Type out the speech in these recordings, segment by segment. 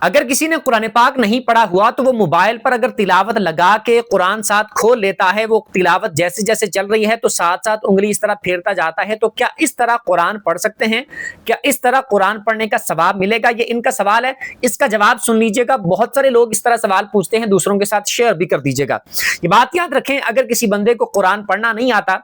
اگر کسی نے قرآن پاک نہیں پڑھا ہوا تو وہ موبائل پر اگر تلاوت لگا کے قرآن ساتھ کھول لیتا ہے، وہ تلاوت جیسے جیسے چل رہی ہے تو ساتھ ساتھ انگلی اس طرح پھیرتا جاتا ہے، تو کیا اس طرح قرآن پڑھ سکتے ہیں؟ کیا اس طرح قرآن پڑھنے کا ثواب ملے گا؟ یہ ان کا سوال ہے، اس کا جواب سن لیجئے گا۔ بہت سارے لوگ اس طرح سوال پوچھتے ہیں، دوسروں کے ساتھ شیئر بھی کر دیجئے گا۔ یہ بات یاد رکھیں، اگر کسی بندے کو قرآن پڑھنا نہیں آتا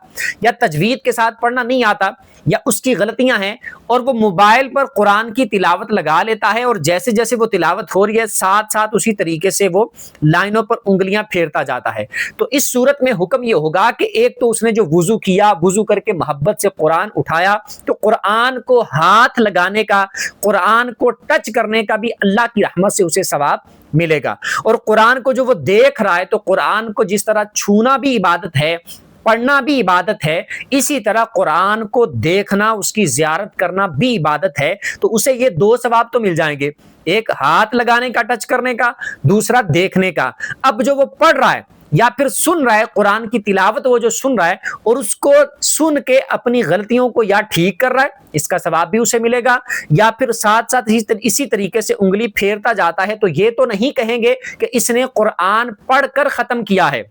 یا تجوید کے ساتھ پڑھنا نہیں آتا یا اس کی غلطیاں ہیں اور وہ موبائل پر قرآن کی تلاوت لگا لیتا ہے اور جیسے جیسے وہ تلاوت ہو رہی ہے ساتھ ساتھ اسی طریقے سے وہ لائنوں پر انگلیاں پھیرتا جاتا ہے، تو اس صورت میں حکم یہ ہوگا کہ ایک تو اس نے جو وضو کیا، وضو کر کے محبت سے قرآن اٹھایا، تو قرآن کو ہاتھ لگانے کا، قرآن کو ٹچ کرنے کا بھی اللہ کی رحمت سے اسے ثواب ملے گا۔ اور قرآن کو جو وہ دیکھ رہا ہے، تو قرآن کو جس طرح چھونا بھی عبادت ہے، پڑھنا بھی عبادت ہے، اسی طرح قرآن کو دیکھنا، اس کی زیارت کرنا بھی عبادت ہے، تو اسے یہ دو ثواب تو مل جائیں گے، ایک ہاتھ لگانے کا، ٹچ کرنے کا، دوسرا دیکھنے کا۔ اب جو وہ پڑھ رہا ہے یا پھر سن رہا ہے قرآن کی تلاوت، وہ جو سن رہا ہے اور اس کو سن کے اپنی غلطیوں کو یا ٹھیک کر رہا ہے، اس کا ثواب بھی اسے ملے گا، یا پھر ساتھ ساتھ اسی طریقے سے انگلی پھیرتا جاتا ہے، تو یہ تو نہیں کہیں گے کہ اس نے قرآن پڑھ کر ختم کیا ہے،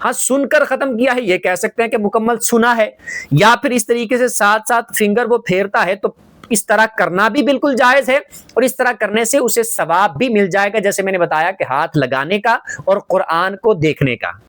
ہاں سن کر ختم کیا ہے، یہ کہہ سکتے ہیں کہ مکمل سنا ہے، یا پھر اس طریقے سے ساتھ ساتھ فنگر وہ پھیرتا ہے، تو اس طرح کرنا بھی بالکل جائز ہے، اور اس طرح کرنے سے اسے ثواب بھی مل جائے گا، جیسے میں نے بتایا کہ ہاتھ لگانے کا اور قرآن کو دیکھنے کا۔